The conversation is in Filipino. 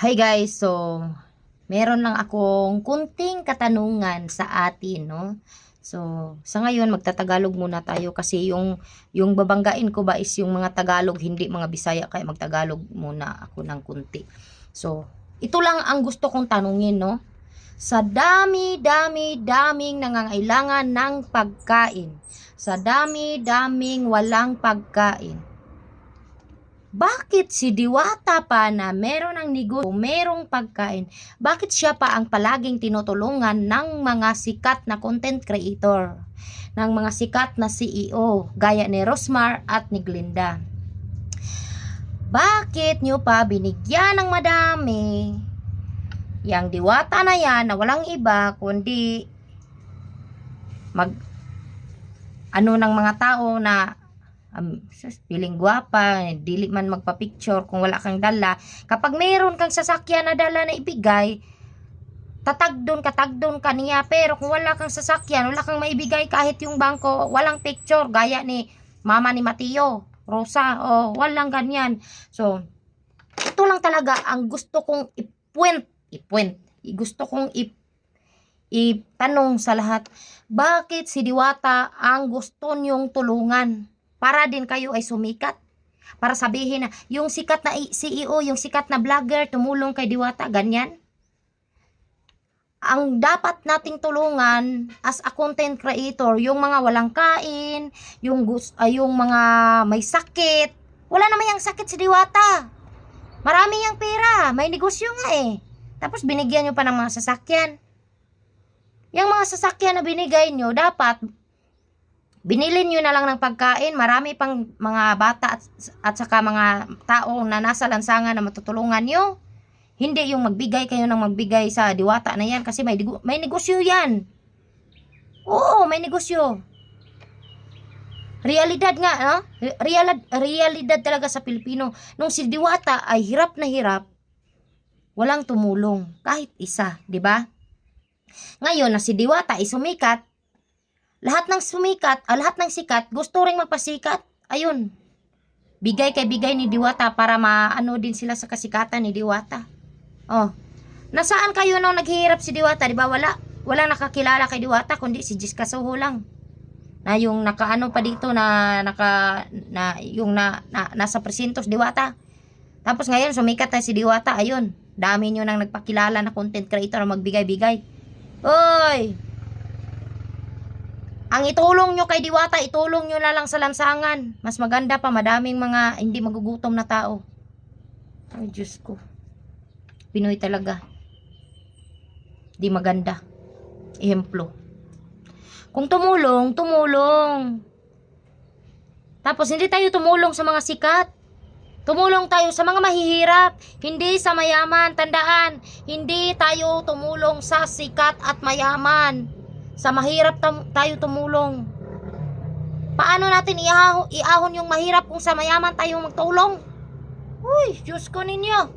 Hi guys, so meron lang akong kunting katanungan sa atin, no? So, sa ngayon magtatagalog muna tayo kasi yung babanggain ko ba is yung mga Tagalog, hindi mga Bisaya, kaya magtagalog muna ako ng kunti. So, ito lang ang gusto kong tanungin, no? Sa daming nangangailangan ng pagkain, sa daming walang pagkain, bakit si Diwata pa na meron ng negosyo, merong pagkain, bakit siya pa ang palaging tinutulungan ng mga sikat na content creator, ng mga sikat na CEO, gaya ni Rosmar at ni Glinda? Bakit nyo pa binigyan ng madami yang Diwata na yan na walang iba kundi ng mga tao na feeling gwapa, dili man magpa-picture kung wala kang dala. Kapag mayroon kang sasakyan na dala na ibigay, katagdon ka niya. Pero kung wala kang sasakyan, wala kang maibigay kahit yung bangko, walang picture, gaya ni mama ni Mateo, Rosa, walang ganyan. So, ito lang talaga ang gusto kong gusto kong itanong sa lahat. Bakit si Diwata ang gusto nyong tulungan? Para din kayo ay sumikat. Para sabihin na, yung sikat na CEO, yung sikat na vlogger, tumulong kay Diwata, ganyan. Ang dapat nating tulungan as a content creator, yung mga walang kain, yung mga may sakit. Wala naman yung sakit si Diwata. Marami yung pera, may negosyo nga eh. Tapos binigyan nyo pa ng mga sasakyan. Yung mga sasakyan na binigay nyo, dapat binilin nyo na lang ng pagkain. Marami pang mga bata at saka mga tao na nasa lansangan na matutulungan nyo. Hindi yung magbigay kayo ng magbigay sa Diwata na yan kasi may negosyo yan. Oo, may negosyo. Realidad nga, no? Realidad talaga sa Pilipino. Nung si Diwata ay hirap na hirap, walang tumulong kahit isa, di ba? Ngayon na si Diwata ay sumikat, lahat ng sikat, gusto ring magpasikat. Ayun. Bigay ni Diwata para maano din sila sa kasikatan ni Diwata. Nasaan kayo nung naghihirap si Diwata? Di ba wala nakakilala kay Diwata kundi si Jessica Soho lang. Na yung nakaano pa dito nasa presintos Diwata. Tapos ngayon sumikat na si Diwata. Ayun. Dami nyo nang nagpakilala na content creator na magbigay-bigay. Oy! Ang itulong nyo kay Diwata, itulong nyo na lang sa lansangan. Mas maganda pa, madaming mga hindi magugutom na tao. Ay, Diyos ko. Pinoy talaga. Di maganda. Ehemplo. Kung tumulong. Tapos hindi tayo tumulong sa mga sikat. Tumulong tayo sa mga mahihirap, hindi sa mayaman. Tandaan, hindi tayo tumulong sa sikat at mayaman. Sa mahirap tayo tumulong. Paano natin iahon yung mahirap kung sa mayaman tayo magtulong? Uy, Diyos ko ninyo.